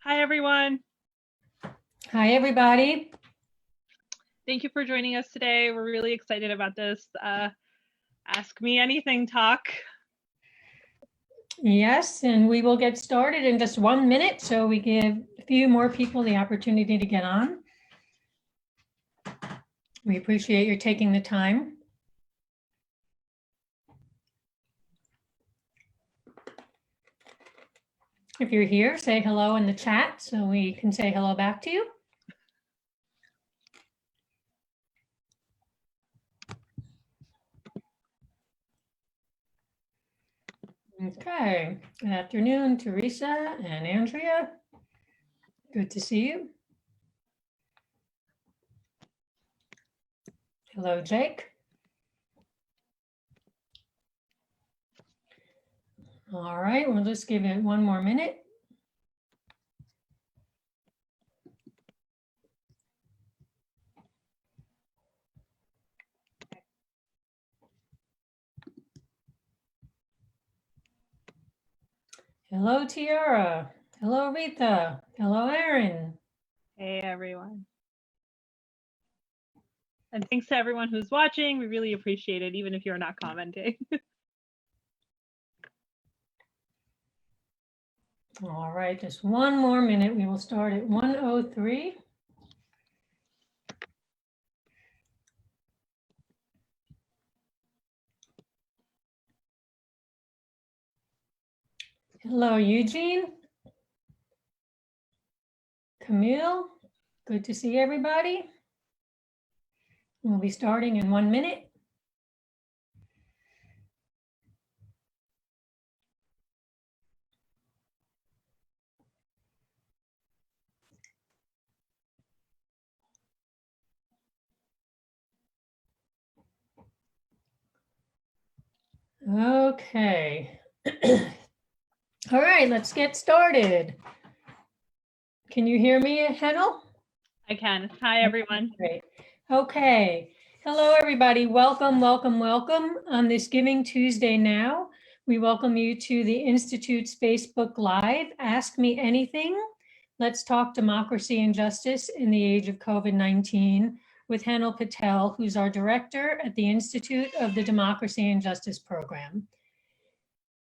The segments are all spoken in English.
Hi, everyone. Hi, everybody. Thank you for joining us today. We're really excited about this Ask Me Anything talk. Yes, and we will get started in just 1 minute, so we give a few more people the opportunity to get on. We appreciate your taking the time. If you're here, say hello in the chat so we can say hello back to you. Okay, good afternoon, Teresa and Andrea. Good to see you. Hello, Jake. All right, we'll just give it 1 more minute. Hello, Tiara. Hello, Rita. Hello, Erin. Hey, everyone. And thanks to everyone who's watching. We really appreciate it, even if you're not commenting. All right, just 1 more minute. We will start at 1:03. Hello, Eugene. Camille, good to see everybody. We'll be starting in 1 minute. Okay. All right, let's get started. Can you hear me, Henal? I can. Hi, everyone. Great. Okay. Hello, everybody. Welcome, welcome, welcome. On this Giving Tuesday now, we welcome you to the Institute's Facebook Live, Ask Me Anything. Let's talk democracy and justice in the age of COVID-19 with Henal Patel, who's our director at the Institute of the Democracy and Justice Program.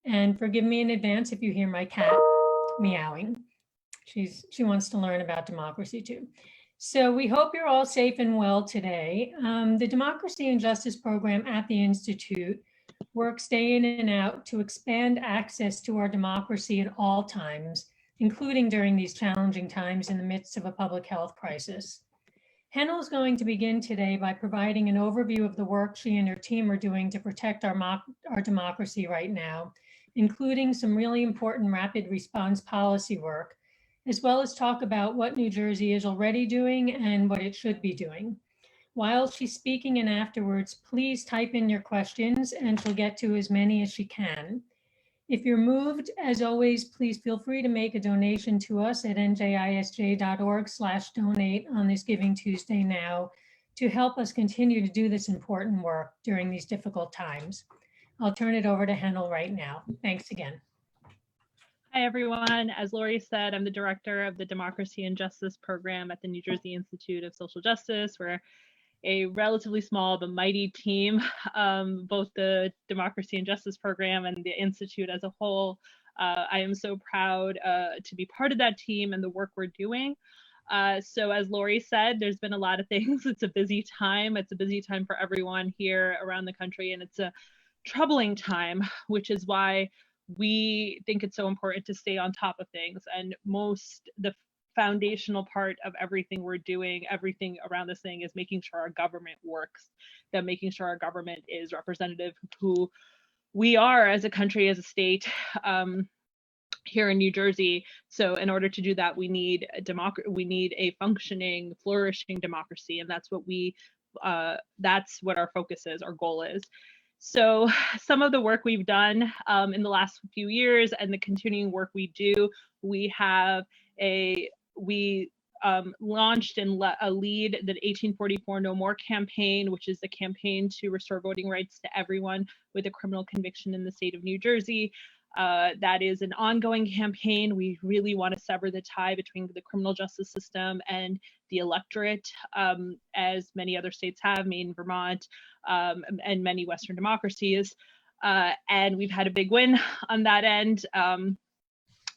And forgive me in advance if you hear my cat meowing. She wants to learn about democracy too. So we hope you're all safe and well today. The Democracy and Justice Program at the Institute works day in and out to expand access to our democracy at all times, including during these challenging times in the midst of a public health crisis. Henal is going to begin today by providing an overview of the work she and her team are doing to protect our democracy right now, including some really important rapid response policy work, as well as talk about what New Jersey is already doing and what it should be doing. While she's speaking and afterwards, please type in your questions and she'll get to as many as she can. If you're moved, as always, please feel free to make a donation to us at njisj.org/donate on this Giving Tuesday now to help us continue to do this important work during these difficult times. I'll turn it over to Henal right now. Thanks again. Hi, everyone. As Laurie said, I'm the director of the Democracy and Justice Program at the New Jersey Institute of Social Justice. We're a relatively small but mighty team, both the Democracy and Justice Program and the Institute as a whole. I am so proud to be part of that team and the work we're doing. So as Laurie said, there's been a lot of things. It's a busy time. It's a busy time for everyone here around the country, and it's a troubling time, which is why we think it's so important to stay on top of things. And the foundational part of everything we're doing, everything around this thing, is making sure our government works, that making sure our government is representative of who we are as a country, as a state, here in New Jersey. So in order to do that, we need a functioning, flourishing democracy, and that's what our focus is, our goal is. So some of the work we've done in the last few years and the continuing work we do, we launched and lead the 1844 No More campaign, which is the campaign to restore voting rights to everyone with a criminal conviction in the state of New Jersey. That is an ongoing campaign. We really want to sever the tie between the criminal justice system and the electorate, as many other states have, Maine, Vermont, and many Western democracies. And we've had a big win on that end.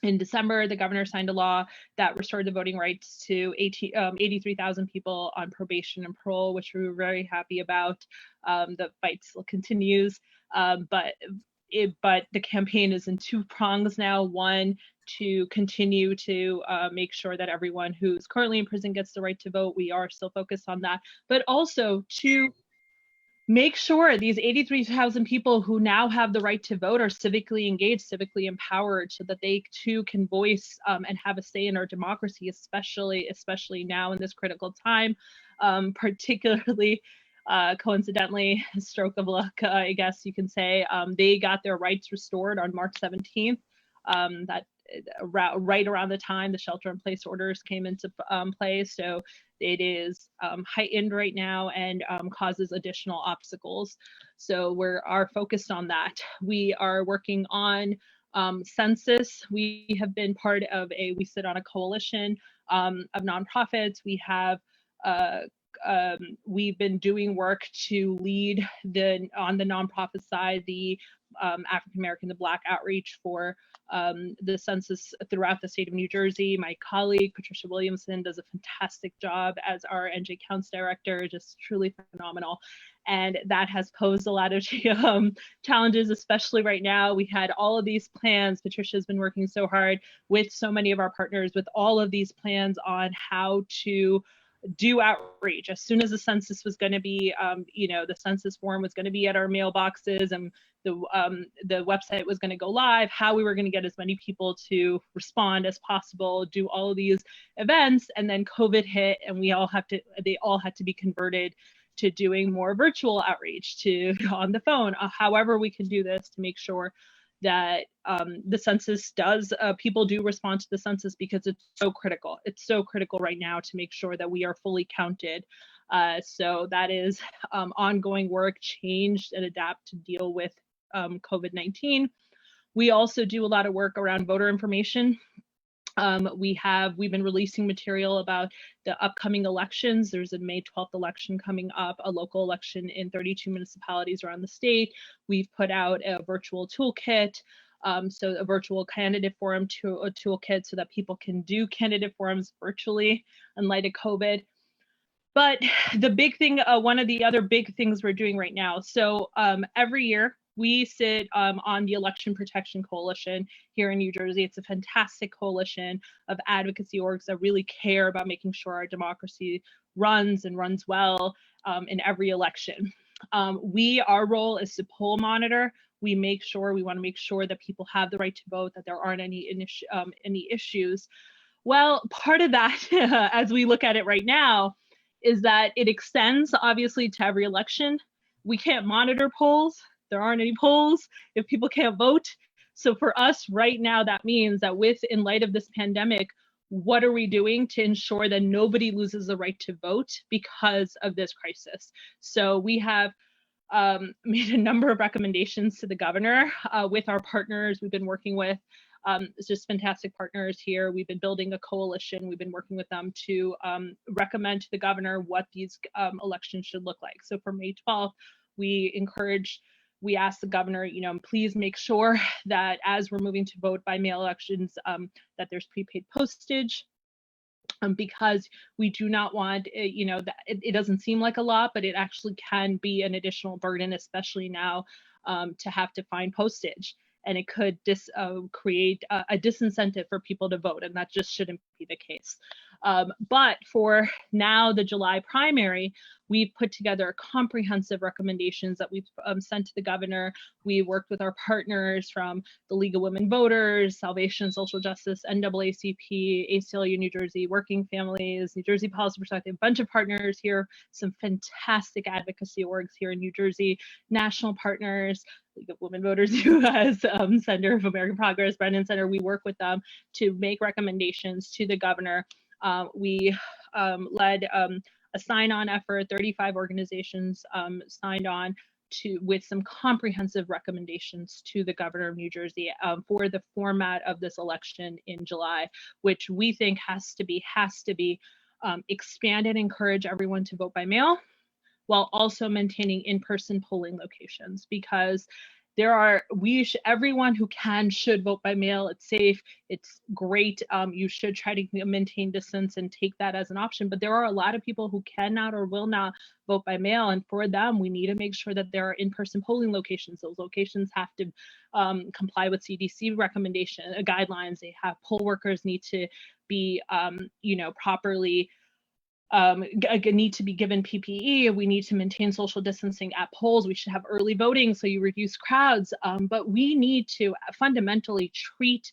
In December, the governor signed a law that restored the voting rights to 83,000 people on probation and parole, which we were very happy about. The fight still continues, but the campaign is in two prongs now. One, to continue to make sure that everyone who's currently in prison gets the right to vote. We are still focused on that, but also to make sure these 83,000 people who now have the right to vote are civically engaged, civically empowered, so that they too can voice and have a say in our democracy, especially now in this critical time, particularly coincidentally, stroke of luck, I guess you can say, they got their rights restored on March 17th. Right around the time the shelter-in-place orders came into place. So it is heightened right now and causes additional obstacles. So we are focused on that. We are working on census. We have been part of we sit on a coalition of nonprofits. We have we've been doing work to lead on the nonprofit side, the African American, the Black outreach for the census throughout the state of New Jersey. My colleague, Patricia Williamson, does a fantastic job as our NJ Counts director, just truly phenomenal. And that has posed a lot of challenges, especially right now. We had all of these plans. Patricia's been working so hard with so many of our partners with all of these plans on how to do outreach. As soon as the census was going to be, the census form was going to be at our mailboxes and the website was going to go live, how we were going to get as many people to respond as possible, do all of these events. And then COVID hit and they all had to be converted to doing more virtual outreach, to on the phone, however we can do this to make sure that the census people do respond to the census, because it's so critical. It's so critical right now to make sure that we are fully counted. So that is ongoing work, change and adapt to deal with COVID-19. We also do a lot of work around voter information. We've been releasing material about the upcoming elections. There's a May 12th election coming up, a local election in 32 municipalities around the state. We've put out a virtual toolkit, so a virtual candidate forum toolkit, so that people can do candidate forums virtually in light of COVID. But the big thing, one of the other big things we're doing right now, so every year, we sit on the Election Protection Coalition here in New Jersey. It's a fantastic coalition of advocacy orgs that really care about making sure our democracy runs well in every election. Our role is to poll monitor. We want to make sure that people have the right to vote, that there aren't any issues. Well, part of that, as we look at it right now, is that it extends obviously to every election. We can't monitor polls. There aren't any polls if people can't vote. So for us right now, that means that in light of this pandemic, what are we doing to ensure that nobody loses the right to vote because of this crisis? So we have made a number of recommendations to the governor with our partners we've been working with. It's just fantastic partners here. We've been building a coalition. We've been working with them to recommend to the governor what these elections should look like. So for May 12th, we asked the governor, please make sure that as we're moving to vote by mail elections, that there's prepaid postage, because we do not want, that it doesn't seem like a lot, but it actually can be an additional burden, especially now, to have to find postage. And it could create a disincentive for people to vote, and that just shouldn't be the case. But for now, the July primary, we've put together comprehensive recommendations that we've sent to the governor. We worked with our partners from the League of Women Voters, Salvation Social Justice, NAACP, ACLU New Jersey, Working Families, New Jersey Policy Perspective, a bunch of partners here, some fantastic advocacy orgs here in New Jersey, national partners, League of Women Voters, U.S., Center of American Progress, Brennan Center. We work with them to make recommendations to the governor. We led a sign-on effort. 35 organizations signed on with some comprehensive recommendations to the governor of New Jersey for the format of this election in July, which we think has to be expanded, encourage everyone to vote by mail, while also maintaining in-person polling locations, because everyone who can should vote by mail. It's safe, it's great. You should try to maintain distance and take that as an option, but there are a lot of people who cannot or will not vote by mail, and for them, we need to make sure that there are in-person polling locations. Those locations have to comply with CDC recommendation guidelines. They have poll workers need to be, properly need to be given PPE. We need to maintain social distancing at polls. We should have early voting so you reduce crowds. But we need to fundamentally treat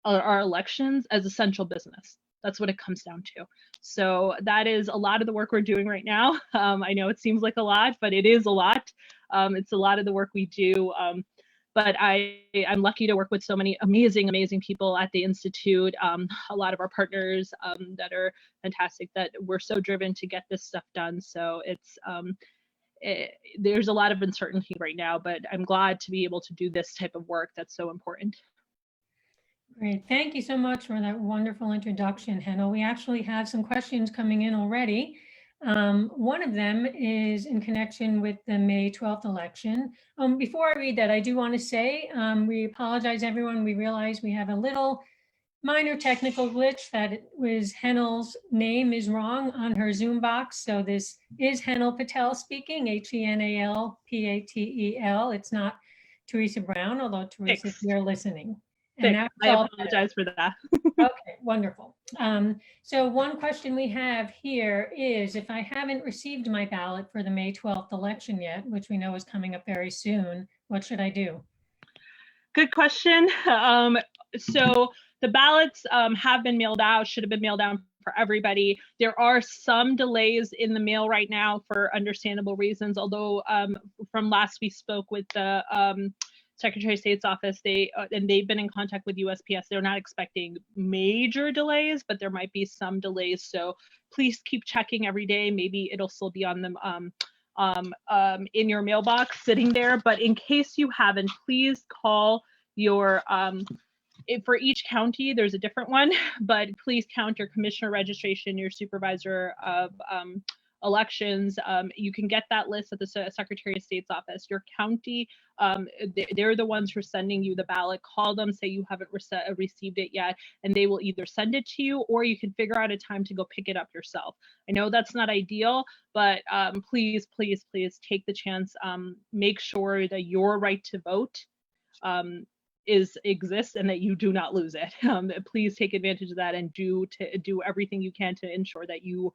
our elections as essential business. That's what it comes down to. So that is a lot of the work we're doing right now. I know it seems like a lot, but it is a lot. It's a lot of the work we do. But I'm lucky to work with so many amazing people at the Institute, a lot of our partners that are fantastic, that we're so driven to get this stuff done. So there's a lot of uncertainty right now, but I'm glad to be able to do this type of work that's so important. Great. Thank you so much for that wonderful introduction, Henal. We actually have some questions coming in already. One of them is in connection with the May 12th election. Before I read that, I do want to say we apologize, everyone. We realize we have a little minor technical glitch that it was Henal's name is wrong on her Zoom box. So this is Henal Patel speaking, Henal Patel. It's not Teresa Brown, although Teresa, if you're listening. And I apologize for that. Okay, wonderful. So one question we have here is, if I haven't received my ballot for the May 12th election yet, which we know is coming up very soon, what should I do? Good question. So the ballots have been mailed out, should have been mailed out for everybody. There are some delays in the mail right now for understandable reasons, although from last we spoke with the Secretary of State's office, and they've been in contact with USPS. They're not expecting major delays, but there might be some delays. So please keep checking every day. Maybe it'll still be on them in your mailbox sitting there. But in case you haven't, please call your for each county. There's a different one, but please count your commissioner registration, your supervisor of elections. You can get that list at the Secretary of State's office. Your county, they're the ones who are sending you the ballot. Call them, say you haven't received it yet, and they will either send it to you, or you can figure out a time to go pick it up yourself. I know that's not ideal, but please take the chance. Make sure that your right to vote exists and that you do not lose it. Please take advantage of that and do everything you can to ensure that you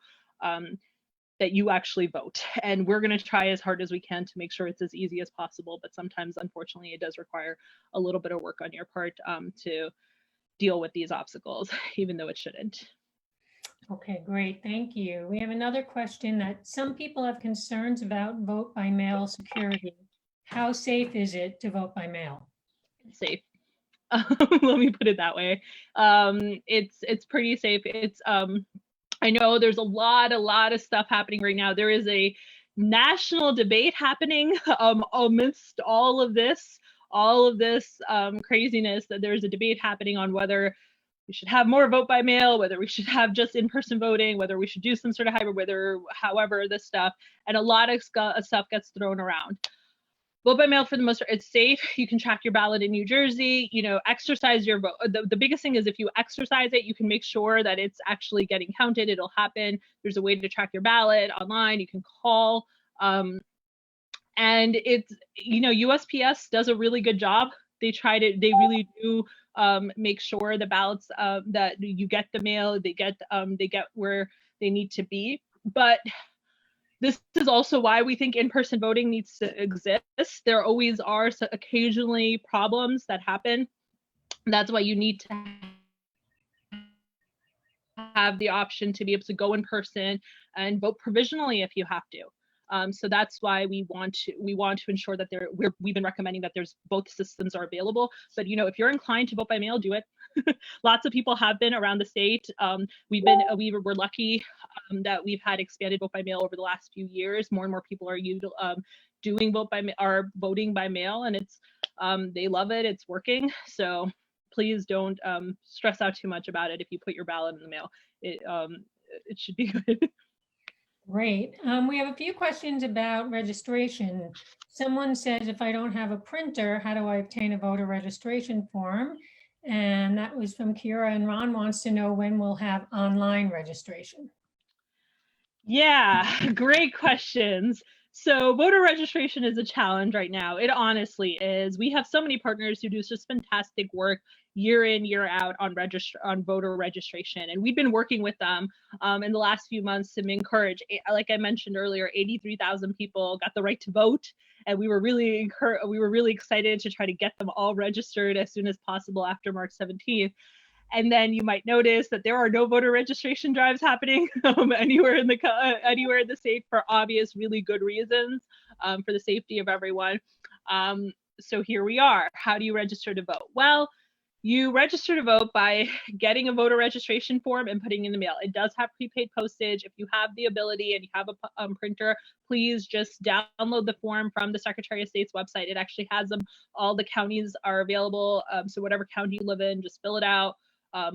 actually vote. And we're going to try as hard as we can to make sure it's as easy as possible, but sometimes, unfortunately, it does require a little bit of work on your part to deal with these obstacles, even though it shouldn't. Okay, great. Thank you. We have another question that some people have concerns about vote by mail security. How safe is it to vote by mail? Safe. Let me put it that way. It's pretty safe. It's I know there's a lot of stuff happening right now. There is a national debate happening amidst all of this craziness, that there's a debate happening on whether we should have more vote by mail, whether we should have just in-person voting, whether we should do some sort of hybrid, however this stuff, and a lot of stuff gets thrown around. Vote by mail, for the most part, it's safe. You can track your ballot in New Jersey. Exercise your vote. The biggest thing is, if you exercise it, you can make sure that it's actually getting counted. It'll happen. There's a way to track your ballot online. You can call. And it's, USPS does a really good job. They really do make sure the ballots that you get the mail, they get where they need to be. But this is also why we think in-person voting needs to exist. There always are occasionally problems that happen. That's why you need to have the option to be able to go in person and vote provisionally if you have to. So that's why we want to ensure that we've been recommending that both systems are available. But if you're inclined to vote by mail, do it. Lots of people have been around the state. We were lucky that we've had expanded vote by mail over the last few years. More and more people are doing voting by mail, and it's they love it. It's working. So please don't stress out too much about it. If you put your ballot in the mail, it should be good. Great. We have a few questions about registration. Someone says, if I don't have a printer, how do I obtain a voter registration form? And that was from Kira, and Ron wants to know when we'll have online registration. Yeah, great questions. So voter registration is a challenge right now. It honestly is. We have so many partners who do just fantastic work year in, year out on voter registration. And we've been working with them in the last few months to encourage, like I mentioned earlier, 83,000 people got the right to vote. And we were really excited to try to get them all registered as soon as possible after March 17th. And then you might notice that there are no voter registration drives happening anywhere in the state for obvious, really good reasons, for the safety of everyone. So here we are. How do you register to vote? Well, you register to vote by getting a voter registration form and putting it in the mail. It does have prepaid postage. If you have the ability and you have a printer, please just download the form from the Secretary of State's website. It actually has them. All the counties are available. So whatever county you live in, just fill it out.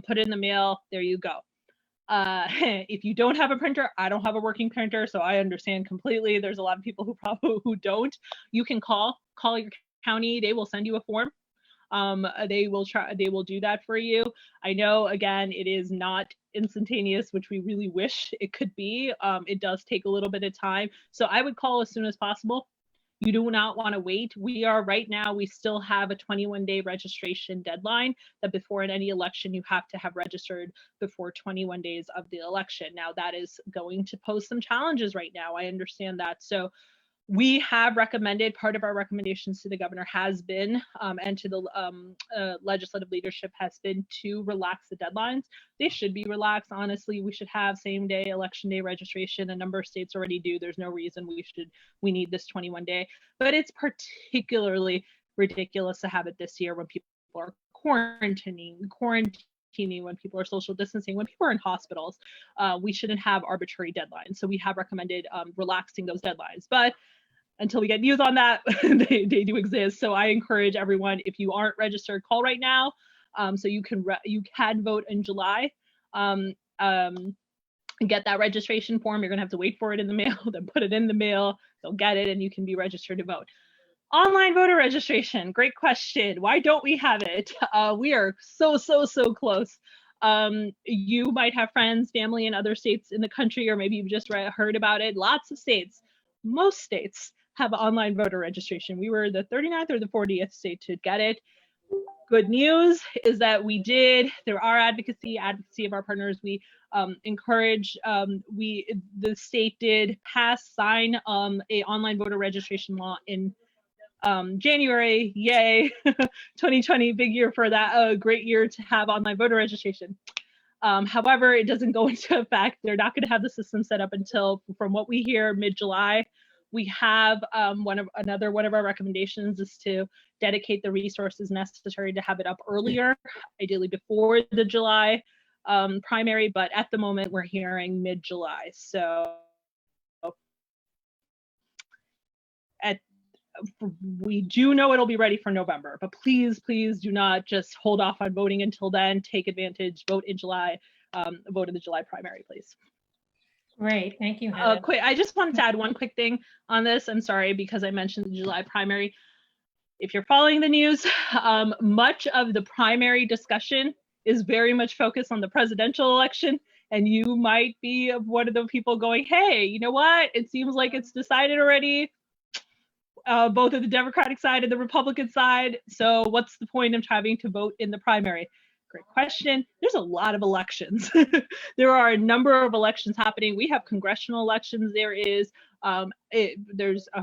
Put it in the mail. There you go. If you don't have a printer, I don't have a working printer, so I understand completely. There's a lot of people who don't. You can call your county. They will send you a form. They will do that for you. I know, again, it is not instantaneous, which we really wish it could be. It does take a little bit of time. So I would call as soon as possible. You do not want to wait. We still have a 21-day registration deadline that before in any election, you have to have registered before 21 days of the election. Now that is going to pose some challenges right now. I understand that. So we have recommended, part of our recommendations to the governor has been, and to the legislative leadership has been, to relax the deadlines. They should be relaxed. Honestly, we should have same day, election day registration. A number of states already do. There's no reason we need this 21 day, but it's particularly ridiculous to have it this year when people are quarantining, when people are social distancing, when people are in hospitals. We shouldn't have arbitrary deadlines. So we have recommended relaxing those deadlines. But until we get news on that, they do exist. So I encourage everyone, if you aren't registered, call right now. So you can vote in July. Get that registration form. You're gonna have to wait for it in the mail, then put it in the mail. They'll get it, and you can be registered to vote. Online voter registration, great question. Why don't we have it? We are so close. You might have friends, family in other states in the country, or maybe you've just heard about it. Lots of states, most states have online voter registration. We were the 39th or the 40th state to get it. Good news is that we did, through our advocacy of our partners, we encourage, the state did sign a online voter registration law in January. Yay. 2020, big year for that. A great year to have online voter registration. However, it doesn't go into effect. They're not going to have the system set up until, from what we hear, mid-July. We have one of our recommendations is to dedicate the resources necessary to have it up earlier, ideally before the July primary, but at the moment we're hearing mid-July. So we do know it'll be ready for November, but please do not just hold off on voting until then. Take advantage, vote in July, vote in the July primary, please. Great, thank you. I just wanted to add one quick thing on this. I'm sorry, because I mentioned the July primary. If you're following the news, much of the primary discussion is very much focused on the presidential election. And you might be one of the people going, hey, you know what? It seems like it's decided already, both of the Democratic side and the Republican side. So what's the point of having to vote in the primary? Great question. There's a lot of elections. There are a number of elections happening. We have congressional elections. There's a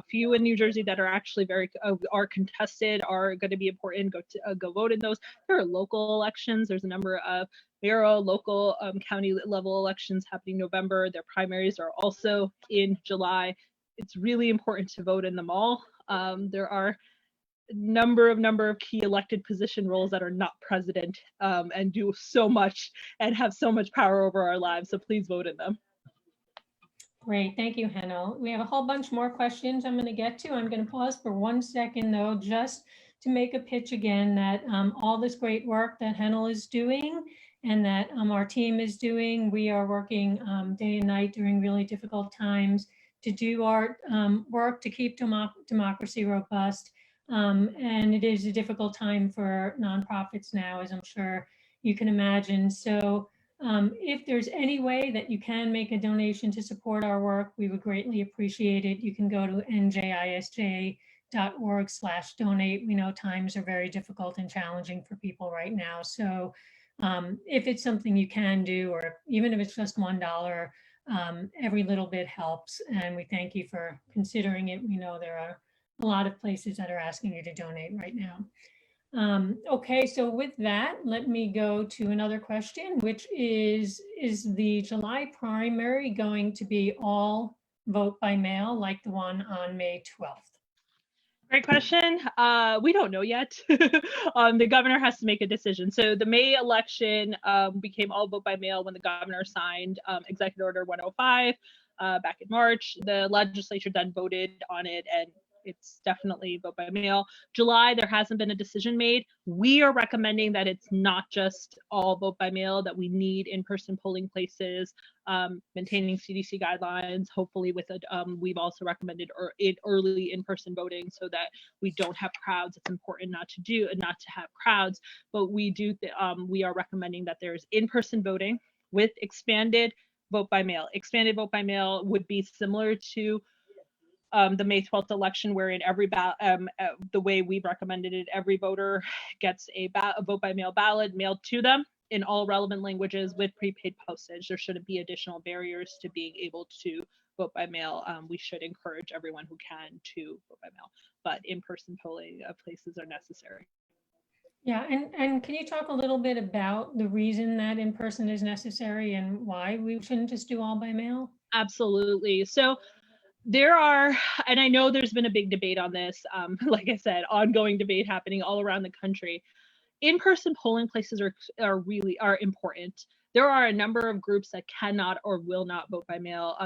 few in New Jersey that are actually are contested, are going to be important. Go vote in those. There are local elections. There's a number of mayoral, local, county level elections happening in November. Their primaries are also in July. It's really important to vote in them all. number of key elected position roles that are not president, and do so much and have so much power over our lives. So please vote in them. Great, thank you, Henal. We have a whole bunch more questions I'm going to get to. I'm going to pause for 1 second, though, just to make a pitch again that all this great work that Henal is doing and that our team is doing, we are working day and night during really difficult times to do our work to keep democracy robust. And it is a difficult time for nonprofits now, as I'm sure you can imagine. So if there's any way that you can make a donation to support our work, we would greatly appreciate it. You can go to njisj.org/donate. We know times are very difficult and challenging for people right now. So if it's something you can do, or even if it's just $1, every little bit helps. And we thank you for considering it. We know there are a lot of places that are asking you to donate right now. Okay, so with that, let me go to another question, which is the July primary going to be all vote by mail like the one on May 12th? Great question. We don't know yet. The governor has to make a decision. So the May election became all vote by mail when the governor signed Executive Order 105 back in March. The legislature then voted on it, and it's definitely vote by mail. July, there hasn't been a decision made. We are recommending that it's not just all vote by mail, that we need in-person polling places, maintaining CDC guidelines. Hopefully with it, we've also recommended early in-person voting so that we don't have crowds. It's important not to have crowds, but we are recommending that there's in-person voting with expanded vote by mail. Expanded vote by mail would be similar to the May 12th election, wherein the way we've recommended it, every voter gets a vote by mail ballot mailed to them in all relevant languages with prepaid postage. There shouldn't be additional barriers to being able to vote by mail. We should encourage everyone who can to vote by mail, but in-person polling places are necessary. Yeah, and can you talk a little bit about the reason that in-person is necessary and why we shouldn't just do all by mail? Absolutely. So there are, and I know there's been a big debate on this, like I said, ongoing debate happening all around the country. In-person polling places are important. There are a number of groups that cannot or will not vote by mail.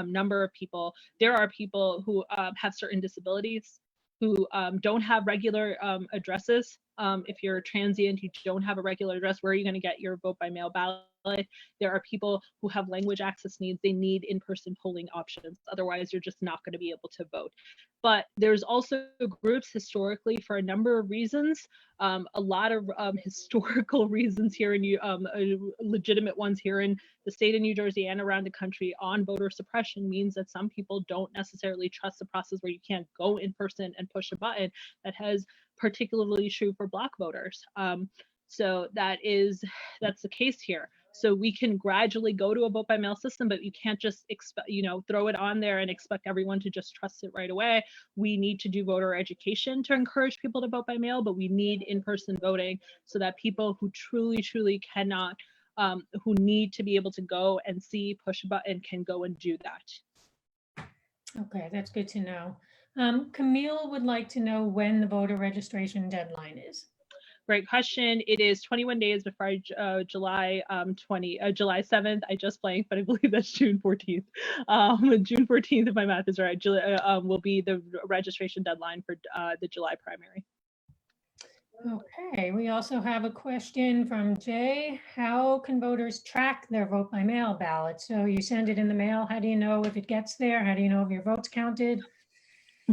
There are people who have certain disabilities, who don't have regular addresses. If you're transient, you don't have a regular address, where are you going to get your vote by mail ballot? There are people who have language access needs. They need in-person polling options. Otherwise, you're just not going to be able to vote. But there's also groups historically, for a number of reasons, a lot of historical reasons here in legitimate ones here in the state of New Jersey and around the country on voter suppression, means that some people don't necessarily trust the process where you can't go in person and push a button. That has particularly true for Black voters. So that's the case here. So we can gradually go to a vote by mail system, but you can't just throw it on there and expect everyone to just trust it right away. We need to do voter education to encourage people to vote by mail, but we need in-person voting so that people who truly cannot, who need to be able to go and see, push a button, can go and do that. Okay, that's good to know. Camille would like to know when the voter registration deadline is. Great question. It is 21 days before July 7th. I just blanked, but I believe that's June 14th. June 14th, if my math is right, will be the registration deadline for the July primary. Okay, we also have a question from Jay. How can voters track their vote by mail ballot? So you send it in the mail. How do you know if it gets there? How do you know if your vote's counted?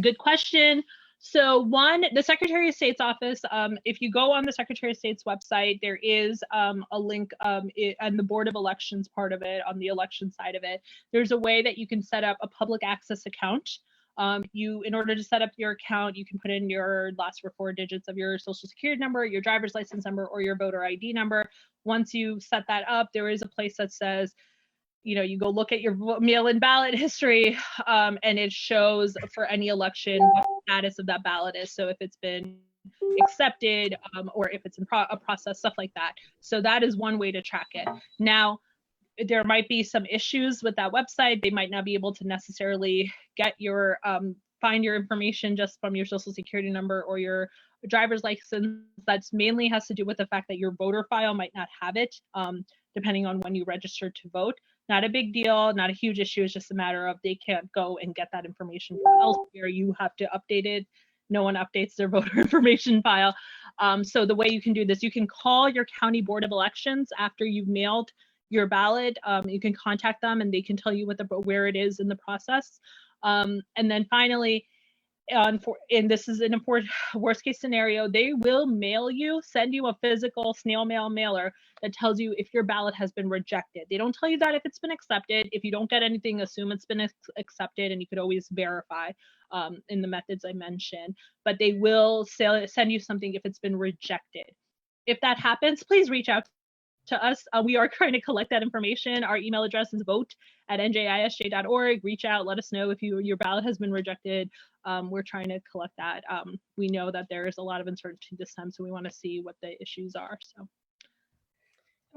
Good question. So the Secretary of State's office, if you go on the Secretary of State's website, there is a link and the Board of Elections part of it, on the election side of it, there's a way that you can set up a public access account. In order to set up your account, you can put in your last 4 digits of your social security number, your driver's license number, or your voter ID number. Once you set that up, there is a place that says, you go look at your mail-in ballot history, and it shows for any election what the status of that ballot is. So if it's been accepted, or if it's in a process, stuff like that. So that is one way to track it. Now, there might be some issues with that website. They might not be able to necessarily get find your information just from your social security number or your driver's license. That's mainly has to do with the fact that your voter file might not have it, depending on when you registered to vote. Not a big deal, not a huge issue. It's just a matter of they can't go and get that information from elsewhere. You have to update it. No one updates their voter information file. So the way you can do this, you can call your county board of elections after you've mailed your ballot. You can contact them and they can tell you where it is in the process. And then finally, and this is an important worst case scenario, they will send you a physical snail mail mailer that tells you if your ballot has been rejected. They don't tell you that if it's been accepted. If you don't get anything, assume it's been accepted, and you could always verify in the methods I mentioned, but they will send you something if it's been rejected. If that happens, please reach out to us. We are trying to collect that information. Our email address is vote@njisj.org. Reach out, let us know if your ballot has been rejected. We're trying to collect that. We know that there is a lot of uncertainty this time, so we want to see what the issues are. So.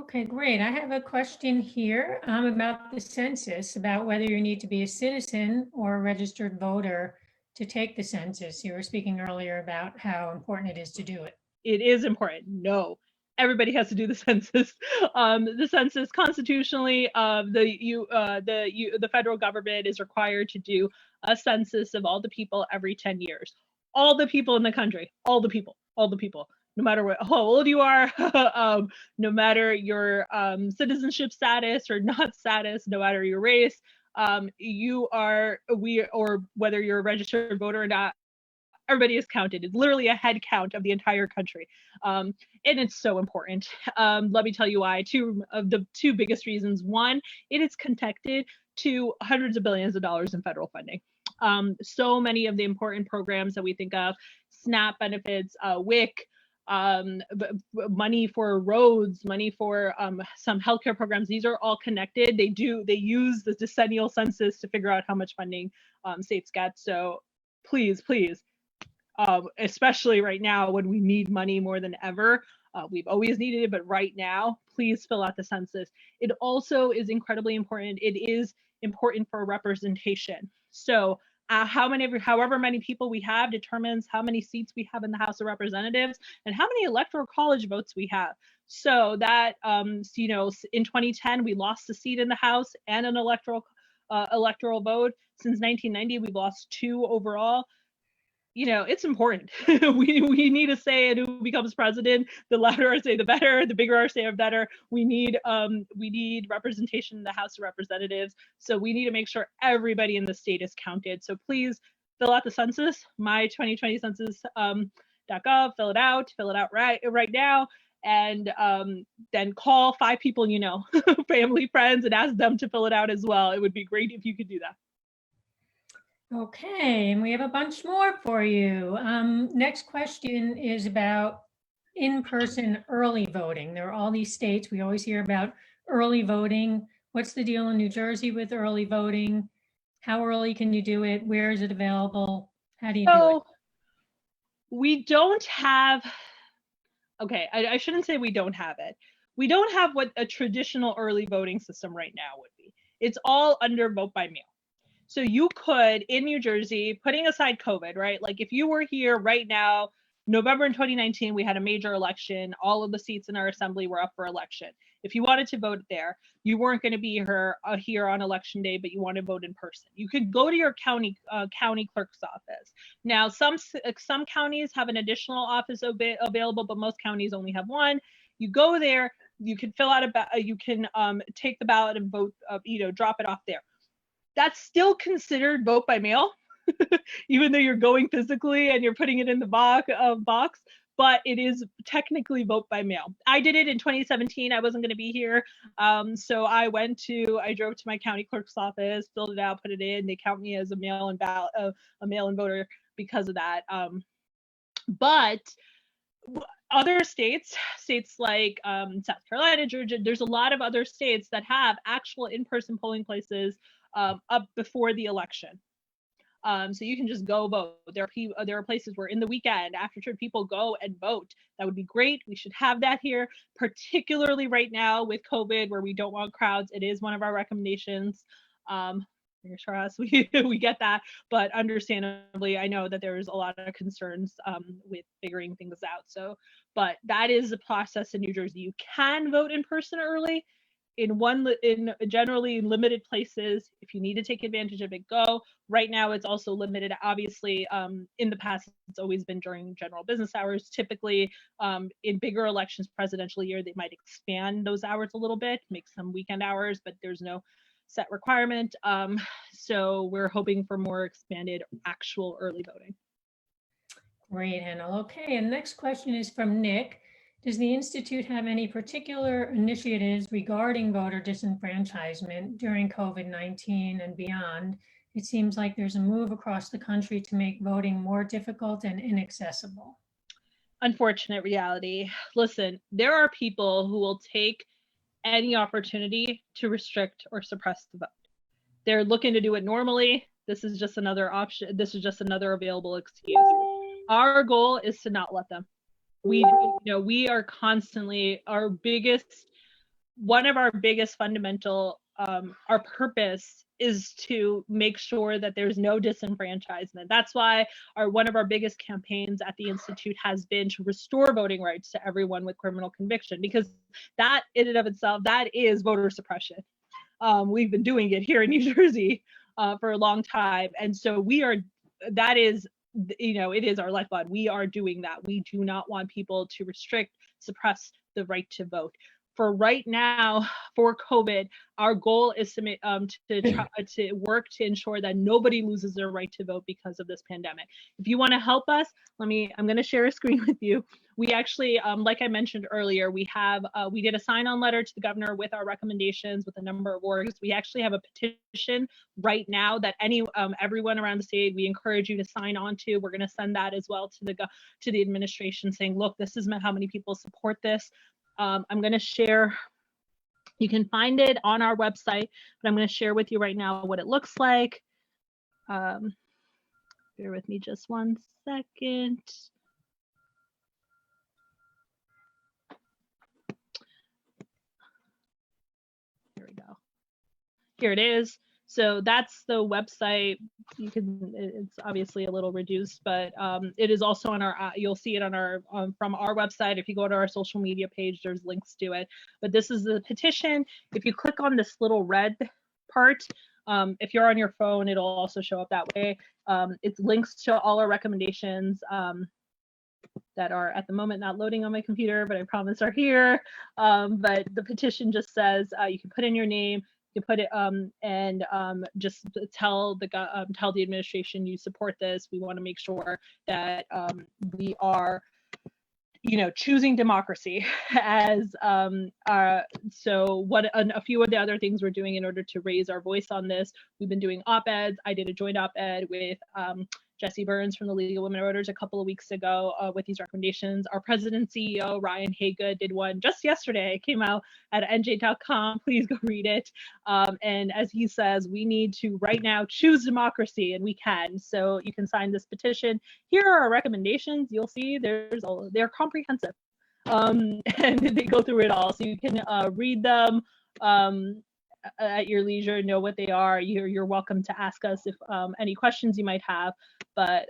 Okay, great. I have a question here about the census, about whether you need to be a citizen or a registered voter to take the census. You were speaking earlier about how important it is to do it. It is important. No, everybody has to do the census. The census constitutionally, the federal government is required to do a census of all the people every 10 years. All the people in the country, all the people. No matter how old you are, no matter your citizenship status or not status, no matter your race, or whether you're a registered voter or not, everybody is counted. It's literally a head count of the entire country. And it's so important. Let me tell you why. Two of the biggest reasons. One, it is connected to hundreds of billions of dollars in federal funding. So many of the important programs that we think of, SNAP benefits, WIC, money for roads, money for some healthcare programs, these are all connected. They use the decennial census to figure out how much funding states get. So please, especially right now when we need money more than ever. We've always needed it, but right now, please fill out the census. It also is incredibly important. It is important for representation. So however many people we have determines how many seats we have in the House of Representatives and how many electoral college votes we have. So that, in 2010, we lost a seat in the House and an electoral vote. Since 1990, we've lost 2 overall. It's important. we need a say in who becomes president. The louder our say, the better. The bigger our say, the better. We need representation in the House of Representatives. So we need to make sure everybody in the state is counted. So please fill out the census, my2020census.gov. Fill it out right now, and then call 5 people family, friends, and ask them to fill it out as well. It would be great if you could do that. Okay, and we have a bunch more for you. Next question is about in-person early voting. There are all these states, we always hear about early voting. What's the deal in New Jersey with early voting? How early can you do it? Where is it available? How do you do it? We don't have, I shouldn't say we don't have it. We don't have what a traditional early voting system right now would be. It's all under vote by mail. So you could, in New Jersey, putting aside COVID, right? Like if you were here right now, November in 2019, we had a major election. All of the seats in our assembly were up for election. If you wanted to vote there, you weren't going to be here on election day, but you want to vote in person. You could go to your county clerk's office. Now, some counties have an additional office available, but most counties only have one. You go there, you can fill out you can take the ballot and vote, drop it off there. That's still considered vote by mail, even though you're going physically and you're putting it in the box, but it is technically vote by mail. I did it in 2017. I wasn't going to be here. So I drove to my county clerk's office, filled it out, put it in. They count me as a mail-in voter because of that. But other states like South Carolina, Georgia, there's a lot of other states that have actual in-person polling places up before the election. So you can just go vote. There are places where in the weekend after church people go and vote. That would be great. We should have that here, particularly right now with COVID where we don't want crowds. It is one of our recommendations. fingers crossed, we get that. But understandably, I know that there's a lot of concerns with figuring things out. So, but that is a process in New Jersey. You can vote in person early in generally limited places. If you need to take advantage of it, go. Right now, it's also limited. Obviously, in the past, it's always been during general business hours. Typically, in bigger elections, presidential year, they might expand those hours a little bit, make some weekend hours, but there's no set requirement. So we're hoping for more expanded actual early voting. Great, Henal. Okay, and next question is from Nick. Does the Institute have any particular initiatives regarding voter disenfranchisement during COVID-19 and beyond? It seems like there's a move across the country to make voting more difficult and inaccessible. Unfortunate reality. Listen, there are people who will take any opportunity to restrict or suppress the vote. They're looking to do it normally. This is just another option. This is just another available excuse. Our goal is to not let them. We are constantly one of our biggest fundamental, our purpose is to make sure that there's no disenfranchisement. That's why one of our biggest campaigns at the Institute has been to restore voting rights to everyone with criminal conviction, because that in and of itself, that is voter suppression. We've been doing it here in New Jersey for a long time. And so that is, it is our lifeblood. We are doing that. We do not want people to restrict, suppress the right to vote. For right now, for COVID, our goal is to try to work to ensure that nobody loses their right to vote because of this pandemic. If you want to help us, I'm going to share a screen with you. We actually, like I mentioned earlier, we did a sign-on letter to the governor with our recommendations with a number of orgs. We actually have a petition right now that everyone around the state, we encourage you to sign on to. We're going to send that as well to the administration, saying, look, this is how many people support this. I'm going to share, you can find it on our website, but I'm going to share with you right now what it looks like. Bear with me just one second. Here we go. Here it is. So that's the website. It's obviously a little reduced, but it is also on our, you'll see it on our, from our website. If you go to our social media page, there's links to it. But this is the petition. If you click on this little red part, if you're on your phone, it'll also show up that way. It's links to all our recommendations that are at the moment not loading on my computer, but I promise are here. But the petition just says you can put in your name, you put it and just tell the administration you support this. We want to make sure that we are, choosing democracy as so what a few of the other things we're doing in order to raise our voice on this. We've been doing op-eds. I did a joint op-ed with Jesse Burns from the League of Women Voters a couple of weeks ago with these recommendations. Our president and CEO, Ryan Haygood, did one just yesterday. It came out at nj.com. Please go read it. And as he says, we need to right now choose democracy, and we can. So you can sign this petition. Here are our recommendations. You'll see they're comprehensive. And they go through it all. So you can read them at your leisure, know what they are. You're welcome to ask us if any questions you might have, but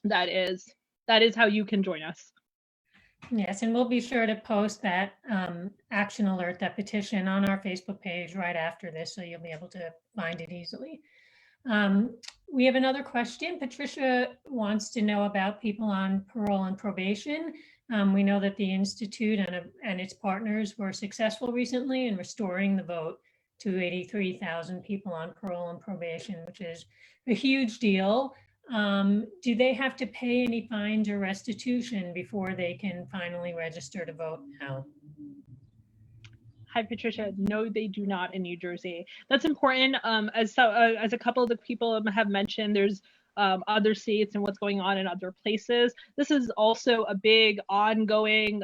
that is how you can join us. Yes, and we'll be sure to post that action alert, that petition, on our Facebook page right after this, so you'll be able to find it easily. We have another question. Patricia wants to know about people on parole and probation. We know that the Institute and its partners were successful recently in restoring the vote to 83,000 people on parole and probation, which is a huge deal. Do they have to pay any fines or restitution before they can finally register to vote now? Hi, Patricia. No, they do not in New Jersey. That's important. As a couple of the people have mentioned, there's other states and what's going on in other places. This is also a big ongoing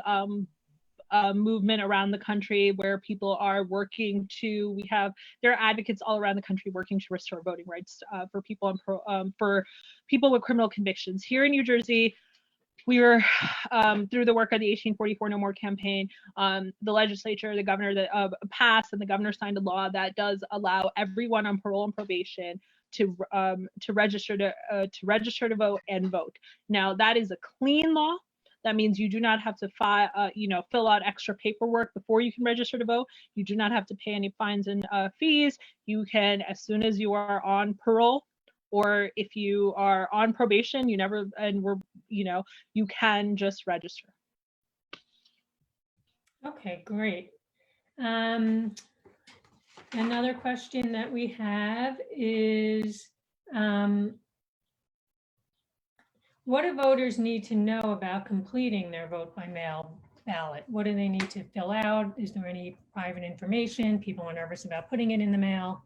movement around the country where people are working to, there are advocates all around the country working to restore voting rights for people with criminal convictions. Here in New Jersey, we were through the work of the 1844 No More campaign, the legislature, the governor that passed, and the governor signed a law that does allow everyone on parole and probation to register to vote and vote. Now that is a clean law. That means you do not have to fill out extra paperwork before you can register to vote. You do not have to pay any fines and fees. You can, as soon as you are on parole, or if you are on probation, you can just register. Okay, great. Another question that we have is, what do voters need to know about completing their vote by mail ballot? What do they need to fill out? Is there any private information? People are nervous about putting it in the mail.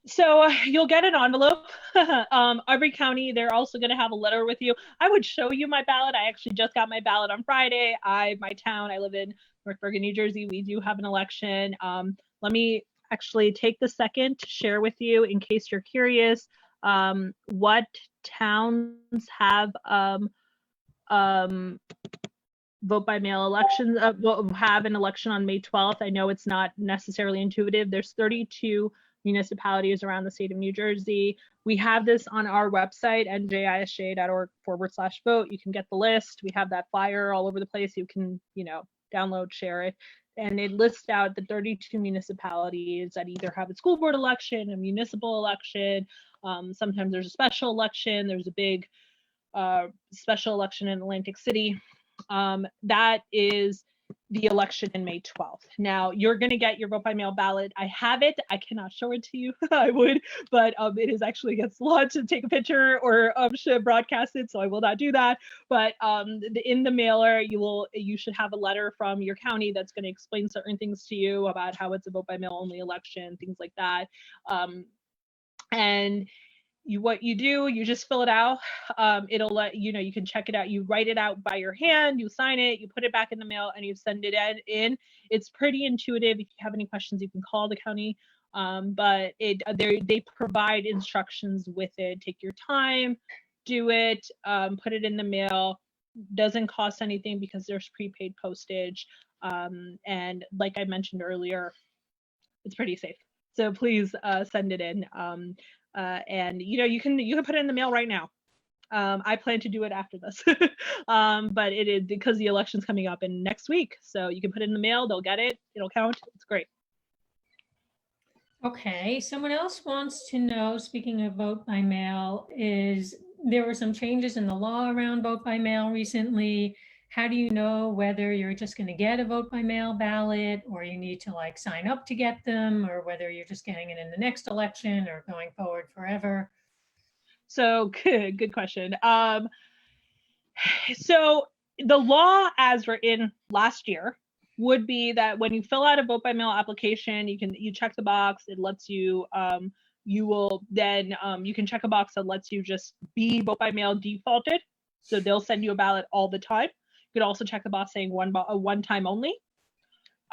So you'll get an envelope. Every county, they're also going to have a letter with you. I would show you my ballot. I actually just got my ballot on Friday. My town, I live in North Bergen, New Jersey. We do have an election. Let me actually take the second to share with you, in case you're curious, what towns have vote by mail elections, will have an election on May 12th. I know it's not necessarily intuitive. There's 32 municipalities around the state of New Jersey. We have this on our website, njisj.org/vote. You can get the list. We have that flyer all over the place. You can, download, share it. And it lists out the 32 municipalities that either have a school board election, a municipal election. Sometimes there's a special election. There's a big special election in Atlantic City. That is the election in May 12th. Now you're going to get your vote by mail ballot. I have it. I cannot show it to you. I would, but it is actually against the law to take a picture or broadcast it, so I will not do that. But in the mailer, you should have a letter from your county that's going to explain certain things to you about how it's a vote by mail only election, things like that. And what you do, you just fill it out. It'll let you can check it out. You write it out by your hand, you sign it, you put it back in the mail, and you send it in. It's pretty intuitive. If you have any questions, you can call the county. But they provide instructions with it. Take your time, do it, put it in the mail. Doesn't cost anything because there's prepaid postage. And like I mentioned earlier, it's pretty safe. So please send it in. And you can put it in the mail right now. I plan to do it after this, but it is because the election's coming up in next week. So you can put it in the mail, they'll get it, it'll count. It's great. Okay, someone else wants to know, speaking of vote by mail, there were some changes in the law around vote by mail recently. How do you know whether you're just going to get a vote by mail ballot, or you need to sign up to get them, or whether you're just getting it in the next election or going forward forever? So good question. So the law as written last year would be that when you fill out a vote by mail application, you check the box. It lets you you can check a box that lets you just be vote by mail defaulted. So they'll send you a ballot all the time. You could also check the box saying one time only.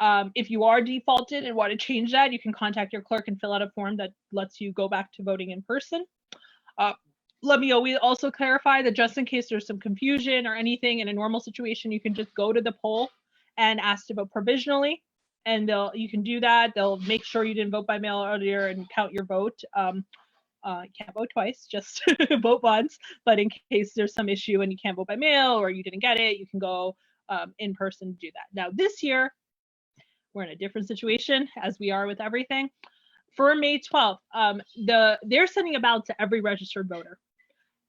If you are defaulted and want to change that, you can contact your clerk and fill out a form that lets you go back to voting in person. Let me also clarify that just in case there's some confusion or anything, in a normal situation, you can just go to the poll and ask to vote provisionally, and you can do that. They'll make sure you didn't vote by mail earlier and count your vote. Can't vote twice, just vote once. But in case there's some issue and you can't vote by mail or you didn't get it, you can go in person to do that. Now this year, we're in a different situation, as we are with everything. For May 12th, they're sending a ballot to every registered voter.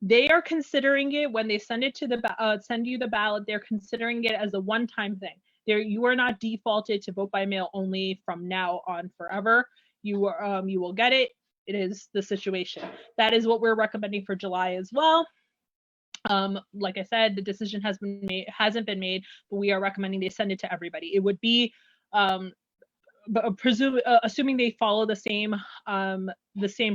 They are considering it when they send you the ballot. They're considering it as a one-time thing. You are not defaulted to vote by mail only from now on forever. You will get it. It is the situation. That is what we're recommending for July as well. Like I said, the decision hasn't been made, but we are recommending they send it to everybody. It would be assuming they follow the same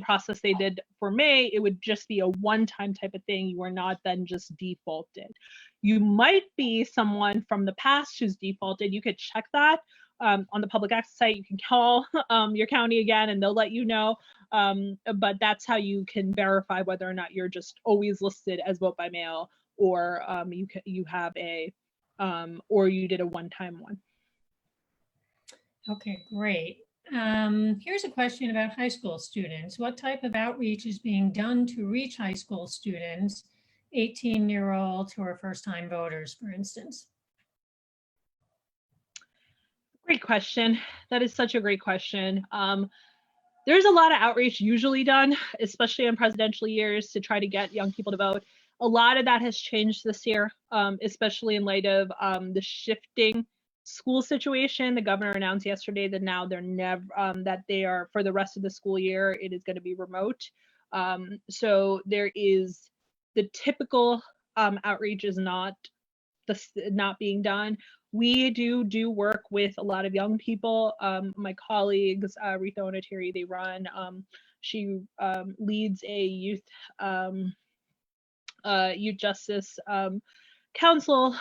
process they did for May, it would just be a one-time type of thing. You are not then just defaulted. You might be someone from the past who's defaulted. You could check that on the public access site. You can call your county again and they'll let you know. But that's how you can verify whether or not you're just always listed as vote by mail or you have a or you did a one-time one. Okay, great. Here's a question about high school students. What type of outreach is being done to reach high school students, 18-year-olds who are first-time voters, for instance? Great question. That is such a great question. There's a lot of outreach usually done, especially in presidential years, to try to get young people to vote. A lot of that has changed this year, especially in light of the shifting school situation. The governor announced yesterday that now they're never that they are, for the rest of the school year, it is going to be remote. So there is the typical outreach is not being done. We do work with a lot of young people. My colleagues, Rita Onatiri, they run. She leads a youth justice council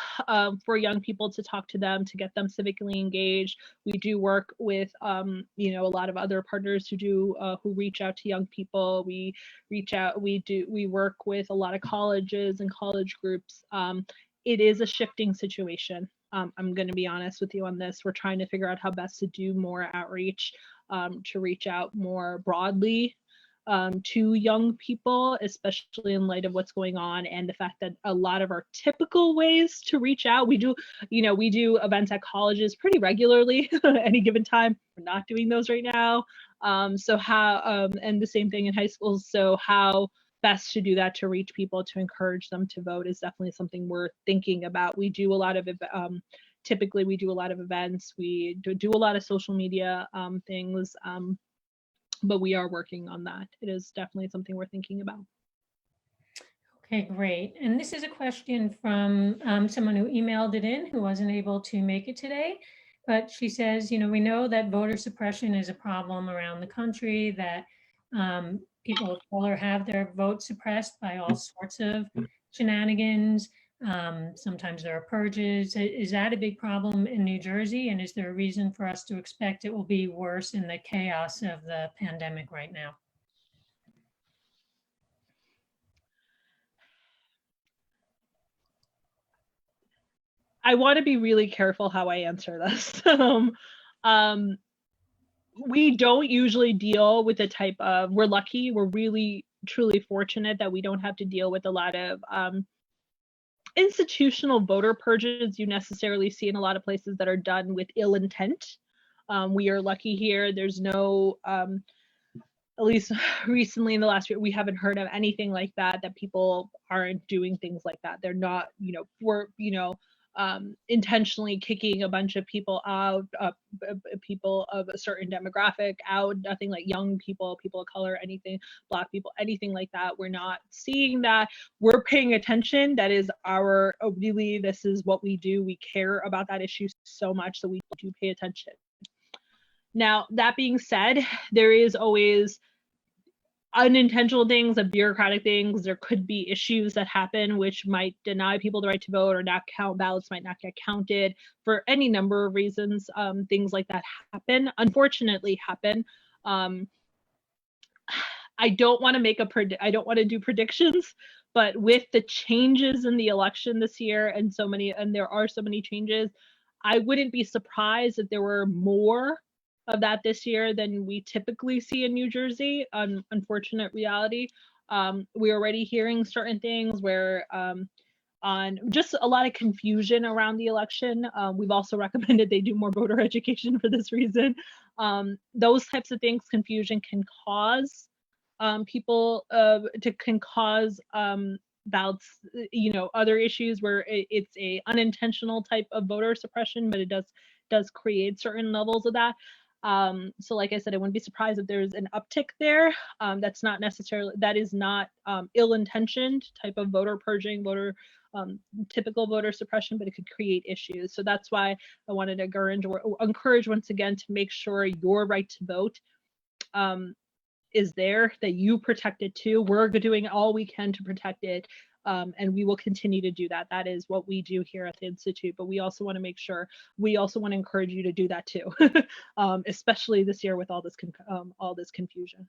for young people, to talk to them, to get them civically engaged. We do work with a lot of other partners who reach out to young people. We work with a lot of colleges and college groups. It is a shifting situation. I'm going to be honest with you on this. We're trying to figure out how best to do more outreach, to reach out more broadly to young people, especially in light of what's going on and the fact that a lot of our typical ways to reach out, we do events at colleges pretty regularly at any given time. We're not doing those right now. So how, and the same thing in high schools. So how best to do that to reach people, to encourage them to vote, is definitely something we're thinking about. We do a lot of typically we do a lot of events. We do a lot of social media things. But we are working on that. It is definitely something we're thinking about. Okay, great. And this is a question from someone who emailed it in, who wasn't able to make it today. But she says, we know that voter suppression is a problem around the country, that people of color have their vote suppressed by all sorts of shenanigans. Sometimes there are purges. Is that a big problem in New Jersey? And is there a reason for us to expect it will be worse in the chaos of the pandemic right now? I want to be really careful how I answer this. We don't usually deal with the type of, we're lucky, we're really truly fortunate that we don't have to deal with a lot of institutional voter purges you necessarily see in a lot of places that are done with ill intent. We are lucky here. There's no, at least recently in the last year, we haven't heard of anything like that people aren't doing things like that. They're not, intentionally kicking a bunch of people out, people of a certain demographic out, nothing like young people, people of color, anything, Black people, anything like that. We're not seeing that. We're paying attention. That is really, this is what we do. We care about that issue so much, so we do pay attention. Now, that being said, there is always unintentional things, of bureaucratic things. There could be issues that happen which might deny people the right to vote, or not count, ballots might not get counted for any number of reasons. Things like that happen, unfortunately happen. I don't want to I don't want to do predictions, but with the changes in the election this year, and there are so many changes, I wouldn't be surprised if there were more of that this year than we typically see in New Jersey. Unfortunate reality. We're already hearing certain things where on just a lot of confusion around the election. We've also recommended they do more voter education for this reason. Those types of things, confusion, can cause people can cause ballots, other issues where it's a unintentional type of voter suppression, but it does create certain levels of that. So like I said, I wouldn't be surprised if there's an uptick there. That is not ill-intentioned type of voter purging, typical voter suppression, but it could create issues. So that's why I wanted to encourage once again to make sure your right to vote is there, that you protect it too. We're doing all we can to protect it. And we will continue to do that. That is what we do here at the Institute, but we also want to encourage you to do that too, especially this year with all this confusion.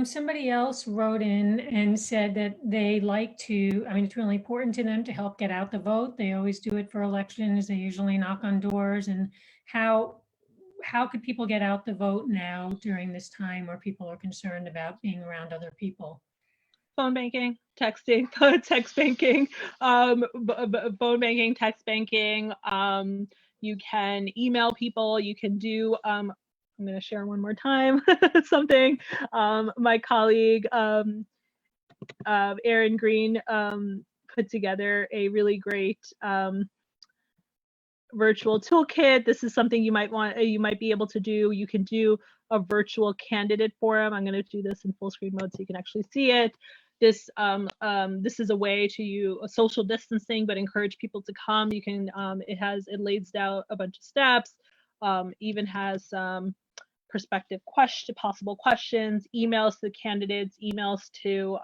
Somebody else wrote in and said that they like to, I mean, it's really important to them to help get out the vote. They always do it for elections. They usually knock on doors. And how could people get out the vote now during this time where people are concerned about being around other people? Phone banking, texting, text banking, phone banking, text banking. You can email people. You can do. I'm going to share one more time something. My colleague Erin Green put together a really great virtual toolkit. This is something you might be able to do. You can do a virtual candidate forum. I'm going to do this in full screen mode so you can actually see it. This is a way to use social distancing, but encourage people to come. You can it lays down a bunch of steps, even has possible questions, emails to the candidates, emails to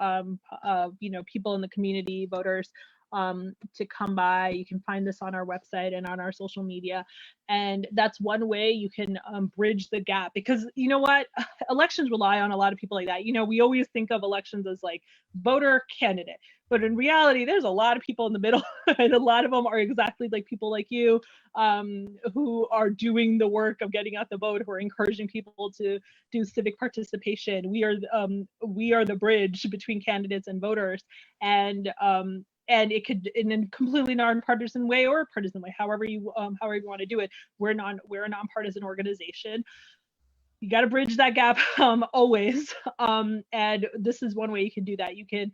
people in the community, voters, to come by. You can find this on our website and on our social media. And that's one way you can bridge the gap, because you know what? Elections rely on a lot of people like that. We always think of elections as like voter candidate, but in reality, there's a lot of people in the middle and a lot of them are exactly like people like you, who are doing the work of getting out the vote, who are encouraging people to do civic participation. We are the bridge between candidates and voters. And it could, in a completely nonpartisan way or a partisan way, however you want to do it. We're a nonpartisan organization. You got to bridge that gap always. And this is one way you can do that. You can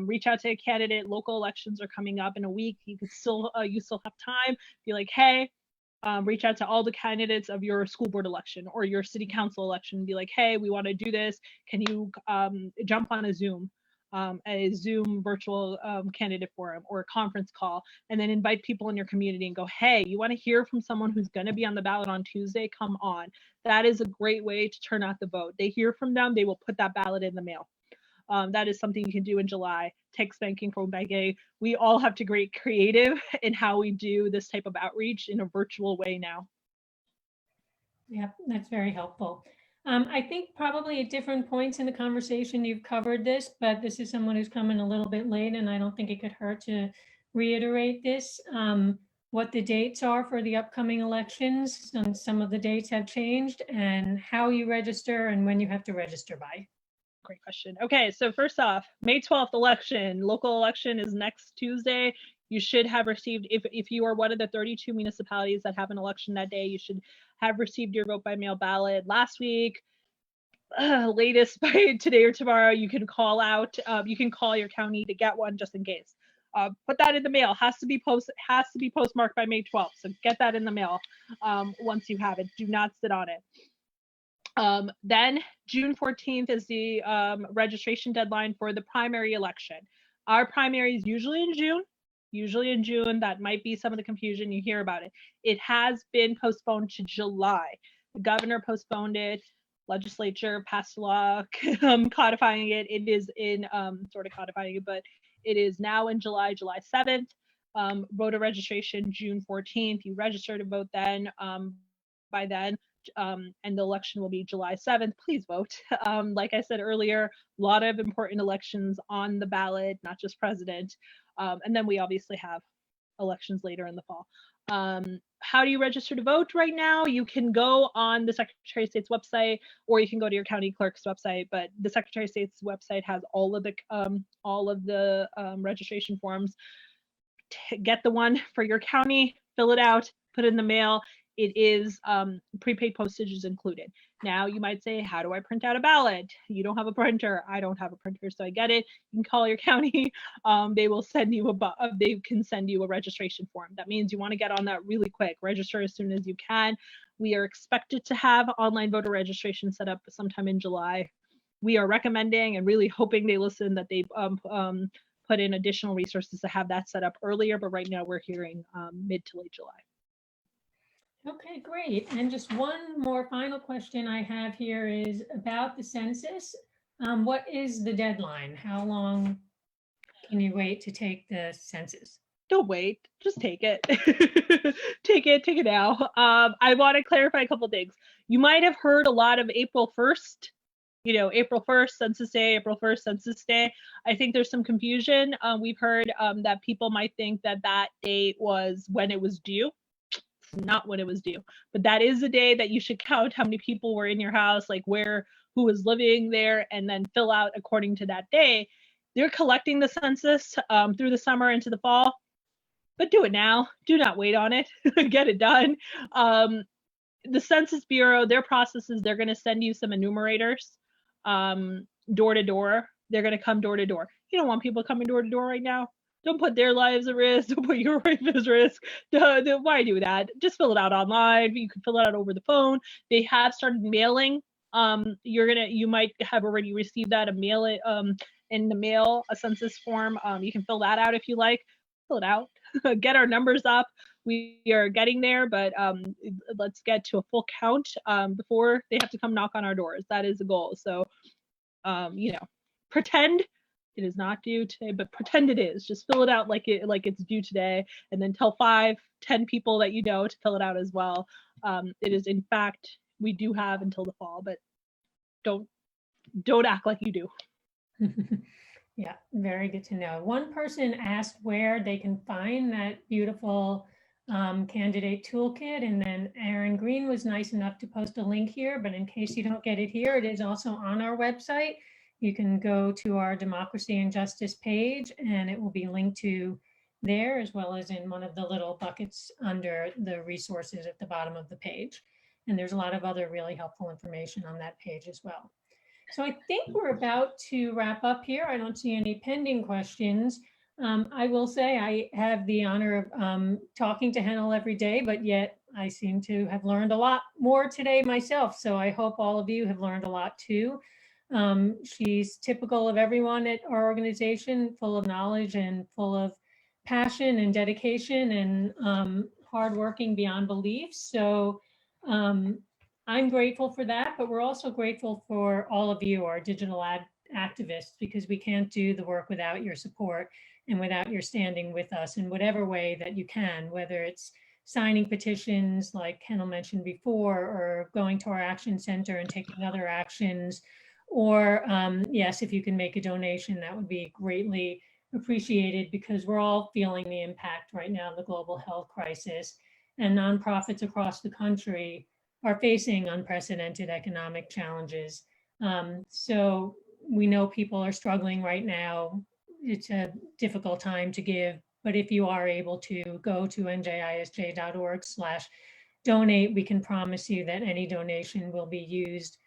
reach out to a candidate. Local elections are coming up in a week. You still have time. Be like, hey, reach out to all the candidates of your school board election or your city council election and be like, hey, we want to do this. Can you jump on a Zoom virtual candidate forum or a conference call, and then invite people in your community and go, hey, you want to hear from someone who's going to be on the ballot on Tuesday? Come on. That is a great way to turn out the vote. They hear from them, they will put that ballot in the mail. That is something you can do in July. Text banking, phone banking. We all have to get creative in how we do this type of outreach in a virtual way now. Yeah, that's very helpful. I think probably at different points in the conversation you've covered this, but this is someone who's coming a little bit late, and I don't think it could hurt to reiterate this. What the dates are for the upcoming elections. Some of the dates have changed, and how you register and when you have to register by. Great question. Okay, so first off, May 12th election, local election is next Tuesday. You should have received, if you are one of the 32 municipalities that have an election that day, you should have received your vote by mail ballot last week. Latest by today or tomorrow. You can call your county to get one just in case. Put that in the mail. Has to be postmarked by May 12th. So get that in the mail once you have it. Do not sit on it. Then June 14th is the registration deadline for the primary election. Our primary is usually in June. That might be some of the confusion you hear about it. It has been postponed to July. The governor postponed it. Legislature passed a law codifying it. It is in sort of codifying it, but it is now in July 7th. Voter registration June 14th. You register to vote then. By then, and the election will be July 7th. Please vote. Like I said earlier, a lot of important elections on the ballot, not just president. And then we obviously have elections later in the fall. How do you register to vote right now? You can go on the Secretary of State's website, or you can go to your county clerk's website, but the Secretary of State's website has all of the registration forms. Get the one for your county, fill it out, put it in the mail. It is prepaid postage is included. Now you might say, how do I print out a ballot? You don't have a printer. I don't have a printer, so I get it. You can call your county. They will send you they can send you a registration form. That means you want to get on that really quick. Register as soon as you can. We are expected to have online voter registration set up sometime in July. We are recommending and really hoping they listen, that they put in additional resources to have that set up earlier. But right now we're hearing mid to late July. Okay, great. And just one more final question I have here is about the census. What is the deadline? How long can you wait to take the census? Don't wait, just take it. Take it now. I want to clarify a couple things. You might have heard a lot of April 1st April 1st, Census Day, April 1st, Census Day. I think there's some confusion. We've heard that people might think that that date was when it was due. It's not when it was due, but that is the day that you should count how many people were in your house, like who was living there, and then fill out according to that day. They're collecting the census through the summer into the fall, but do it now. Do not wait on it. Get it done. The Census Bureau, their process is they're going to send you some enumerators door to door. They're going to come door to door. You don't want people coming door to door right now. Don't put their lives at risk. Don't put your life at risk. Why do that? Just fill it out online. You can fill it out over the phone. They have started mailing. You might have already received that, in the mail, a census form. You can fill that out if you like. Fill it out. Get our numbers up. We are getting there, but let's get to a full count before they have to come knock on our doors. That is the goal. So, pretend it is not due today, but pretend it is. Just fill it out like it's due today, and then tell 5-10 people that you know to fill it out as well. It is, in fact, we do have until the fall, but don't act like you do. Yeah, very good to know. One person asked where they can find that beautiful candidate toolkit, and then Aaron Green was nice enough to post a link here, but in case you don't get it here, it is also on our website. You can go to our Democracy and Justice page, and it will be linked to there, as well as in one of the little buckets under the resources at the bottom of the page. And there's a lot of other really helpful information on that page as well. So I think we're about to wrap up here. I don't see any pending questions. I will say I have the honor of talking to Henal every day, but yet I seem to have learned a lot more today myself. So I hope all of you have learned a lot too. She's typical of everyone at our organization, full of knowledge and full of passion and dedication and hardworking beyond belief. So I'm grateful for that, but we're also grateful for all of you, our digital activists, because we can't do the work without your support and without your standing with us in whatever way that you can, whether it's signing petitions like Henal mentioned before, or going to our action center and taking other actions, or yes, if you can make a donation, that would be greatly appreciated, because we're all feeling the impact right now of the global health crisis, and nonprofits across the country are facing unprecedented economic challenges. So we know people are struggling right now. It's a difficult time to give, but if you are able to go to njisj.org/donate, we can promise you that any donation will be used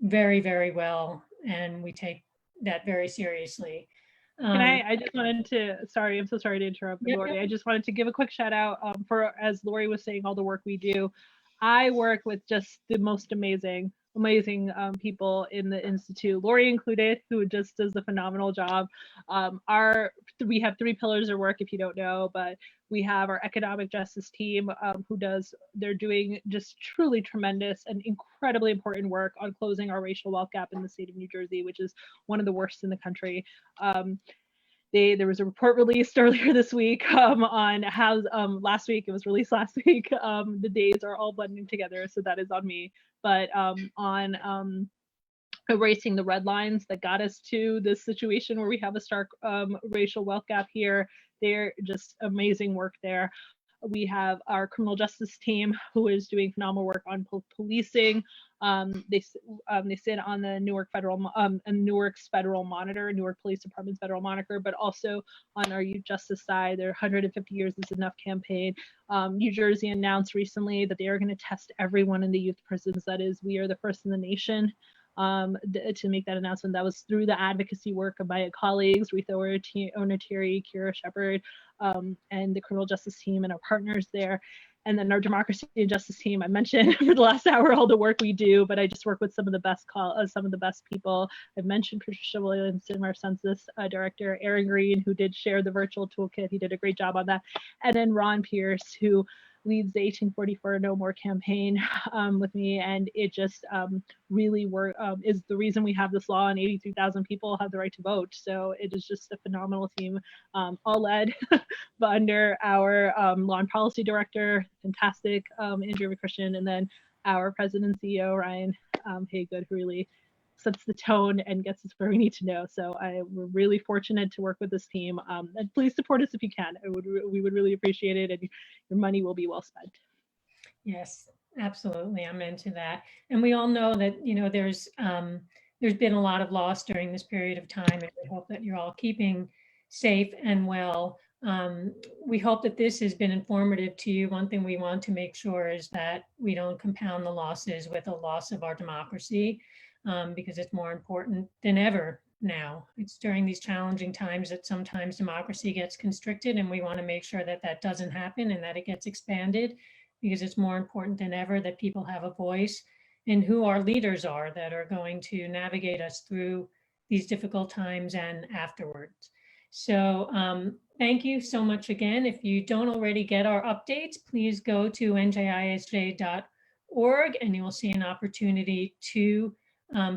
very, very well, and we take that very seriously. I just wanted to, sorry, I'm so sorry to interrupt, Laurie. I just wanted to give a quick shout out for, as Laurie was saying, all the work we do. I work with just the most amazing people in the Institute, Laurie included, who just does a phenomenal job. We have 3 pillars of work, if you don't know, but we have our economic justice team they're doing just truly tremendous and incredibly important work on closing our racial wealth gap in the state of New Jersey, which is one of the worst in the country. There was a report released earlier this week on how last week, it was released last week. The days are all blending together, so that is on me. But on erasing the red lines that got us to this situation where we have a stark racial wealth gap here. They're just amazing work there. We have our criminal justice team, who is doing phenomenal work on policing. They sit on the Newark's federal monitor, Newark Police Department's federal monitor, but also on our youth justice side, their 150 Years is Enough campaign. New Jersey announced recently that they are going to test everyone in the youth prisons. That is, we are the first in the nation to make that announcement. That was through the advocacy work of my colleagues, Retha Onatiri, Kira Shepard, and the criminal justice team and our partners there. And then our democracy and justice team, I mentioned for the last hour all the work we do, but I just work with some of the best people. I've mentioned Patricia Williamson, our census director, Aaron Green, who did share the virtual toolkit. He did a great job on that. And then Ron Pierce, who leads the 1844 No More campaign with me, and it just really is the reason we have this law and 83,000 people have the right to vote. So it is just a phenomenal team, all led but under our law and policy director, fantastic Andrea McChristian, and then our president and CEO Ryan Haygood, who really sets the tone and gets us where we need to know. So we're really fortunate to work with this team. And please support us if you can. We would really appreciate it, and your money will be well spent. Yes, absolutely. I'm into that. And we all know that, you know, there's been a lot of loss during this period of time, and we hope that you're all keeping safe and well. We hope that this has been informative to you. One thing we want to make sure is that we don't compound the losses with a loss of our democracy, because it's more important than ever now. It's during these challenging times that sometimes democracy gets constricted, and we want to make sure that that doesn't happen and that it gets expanded, because it's more important than ever that people have a voice in who our leaders are that are going to navigate us through these difficult times and afterwards. So thank you so much again. If you don't already get our updates, please go to njisj.org and you will see an opportunity to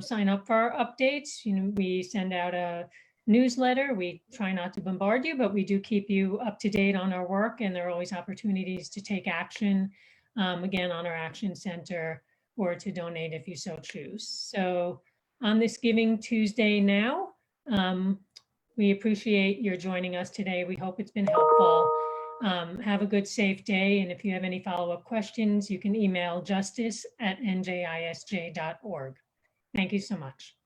sign up for our updates. You know, we send out a newsletter. We try not to bombard you, but we do keep you up to date on our work, and there are always opportunities to take action, again, on our Action Center, or to donate if you so choose. So on this Giving Tuesday now, we appreciate your joining us today. We hope it's been helpful. Have a good, safe day. And if you have any follow-up questions, you can email justice@njisj.org. Thank you so much.